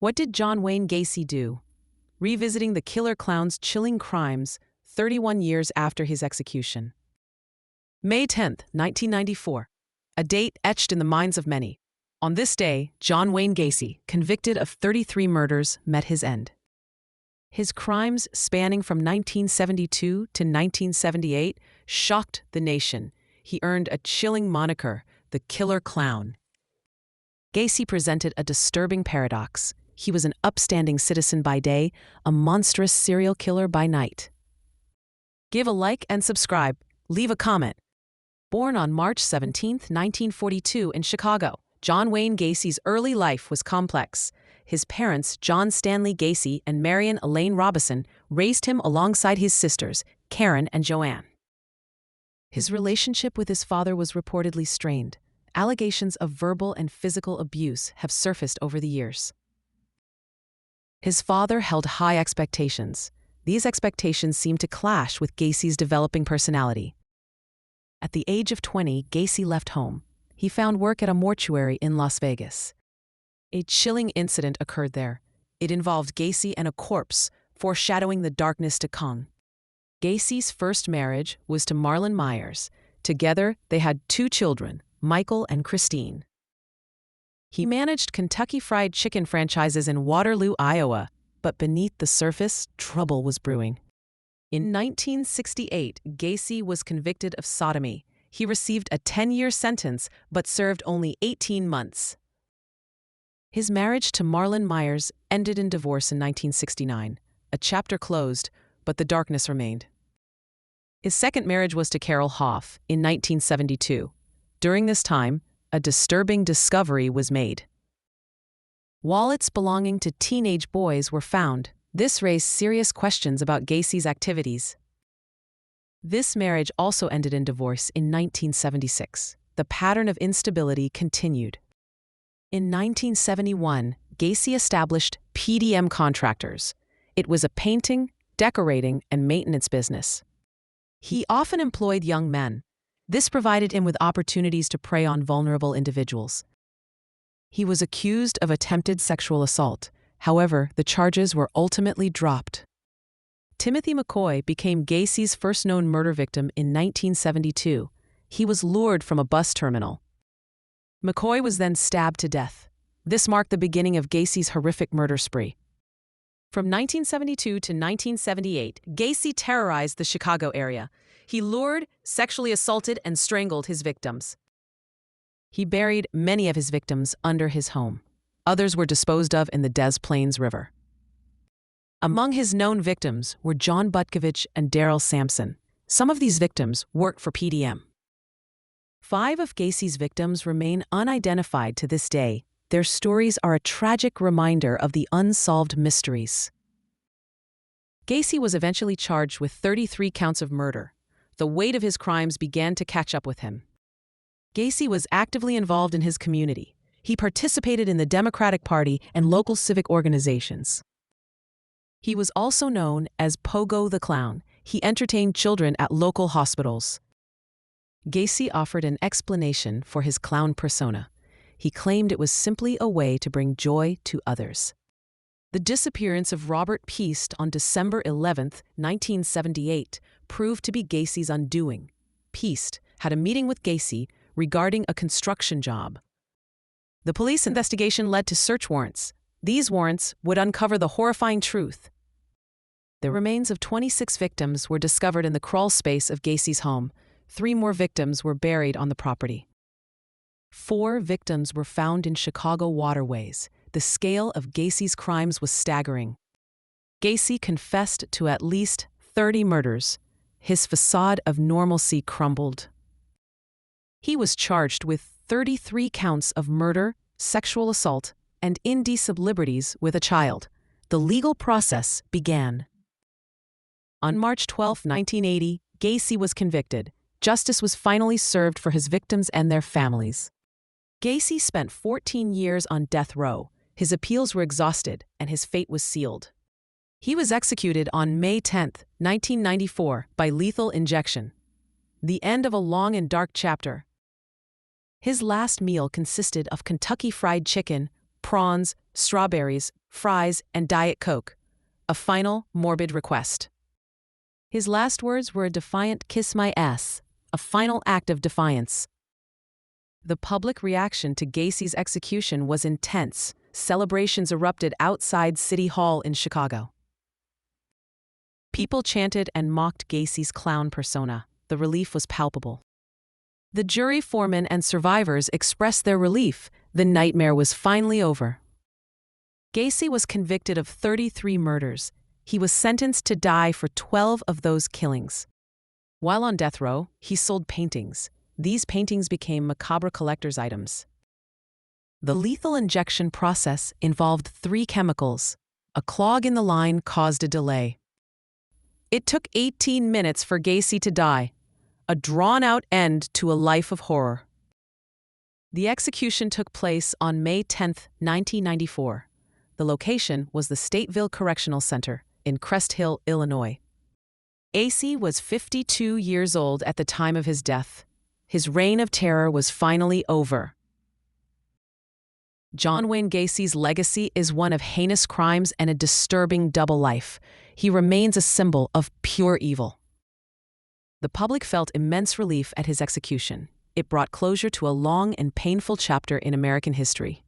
What did John Wayne Gacy do? Revisiting the killer clown's chilling crimes 31 years after his execution. May 10, 1994. A date etched in the minds of many. On this day, John Wayne Gacy, convicted of 33 murders, met his end. His crimes, spanning from 1972 to 1978, shocked the nation. He earned a chilling moniker, the Killer Clown. Gacy presented a disturbing paradox. He was an upstanding citizen by day, a monstrous serial killer by night. Give a like and subscribe. Leave a comment. Born on March 17, 1942 in Chicago, John Wayne Gacy's early life was complex. His parents, John Stanley Gacy and Marion Elaine Robison, raised him alongside his sisters, Karen and Joanne. His relationship with his father was reportedly strained. Allegations of verbal and physical abuse have surfaced over the years. His father held high expectations. These expectations seemed to clash with Gacy's developing personality. At the age of 20, Gacy left home. He found work at a mortuary in Las Vegas. A chilling incident occurred there. It involved Gacy and a corpse, foreshadowing the darkness to come. Gacy's first marriage was to Marlon Myers. Together, they had 2 children, Michael and Christine. He managed Kentucky Fried Chicken franchises in Waterloo, Iowa, but beneath the surface, trouble was brewing. In 1968, Gacy was convicted of sodomy. He received a 10-year sentence, but served only 18 months. His marriage to Marlon Myers ended in divorce in 1969. A chapter closed, but the darkness remained. His second marriage was to Carol Hoff in 1972. During this time, a disturbing discovery was made. Wallets belonging to teenage boys were found. This raised serious questions about Gacy's activities. This marriage also ended in divorce in 1976. The pattern of instability continued. In 1971, Gacy established PDM Contractors. It was a painting, decorating, and maintenance business. He often employed young men. This provided him with opportunities to prey on vulnerable individuals. He was accused of attempted sexual assault. However, the charges were ultimately dropped. Timothy McCoy became Gacy's first known murder victim in 1972. He was lured from a bus terminal. McCoy was then stabbed to death. This marked the beginning of Gacy's horrific murder spree. From 1972 to 1978, Gacy terrorized the Chicago area. He lured, sexually assaulted, and strangled his victims. He buried many of his victims under his home. Others were disposed of in the Des Plaines River. Among his known victims were John Butkovich and Daryl Sampson. Some of these victims worked for PDM. 5 of Gacy's victims remain unidentified to this day. Their stories are a tragic reminder of the unsolved mysteries. Gacy was eventually charged with 33 counts of murder. The weight of his crimes began to catch up with him. Gacy was actively involved in his community. He participated in the Democratic Party and local civic organizations. He was also known as Pogo the Clown. He entertained children at local hospitals. Gacy offered an explanation for his clown persona. He claimed it was simply a way to bring joy to others. The disappearance of Robert Piest on December 11, 1978, proved to be Gacy's undoing. Piest had a meeting with Gacy regarding a construction job. The police investigation led to search warrants. These warrants would uncover the horrifying truth. The remains of 26 victims were discovered in the crawl space of Gacy's home. 3 more victims were buried on the property. 4 victims were found in Chicago waterways. The scale of Gacy's crimes was staggering. Gacy confessed to at least 30 murders. His facade of normalcy crumbled. He was charged with 33 counts of murder, sexual assault, and indecent liberties with a child. The legal process began. On March 12, 1980, Gacy was convicted. Justice was finally served for his victims and their families. Gacy spent 14 years on death row. His appeals were exhausted, and his fate was sealed. He was executed on May 10, 1994, by lethal injection. The end of a long and dark chapter. His last meal consisted of Kentucky Fried Chicken, prawns, strawberries, fries, and Diet Coke, a final, morbid request. His last words were a defiant "kiss my ass," a final act of defiance. The public reaction to Gacy's execution was intense. Celebrations erupted outside City Hall in Chicago. People chanted and mocked Gacy's clown persona. The relief was palpable. The jury foreman and survivors expressed their relief. The nightmare was finally over. Gacy was convicted of 33 murders. He was sentenced to die for 12 of those killings. While on death row, he sold paintings. These paintings became macabre collector's items. The lethal injection process involved 3 chemicals. A clog in the line caused a delay. It took 18 minutes for Gacy to die, a drawn-out end to a life of horror. The execution took place on May 10, 1994. The location was the Stateville Correctional Center in Crest Hill, Illinois. Gacy was 52 years old at the time of his death. His reign of terror was finally over. John Wayne Gacy's legacy is one of heinous crimes and a disturbing double life. He remains a symbol of pure evil. The public felt immense relief at his execution. It brought closure to a long and painful chapter in American history.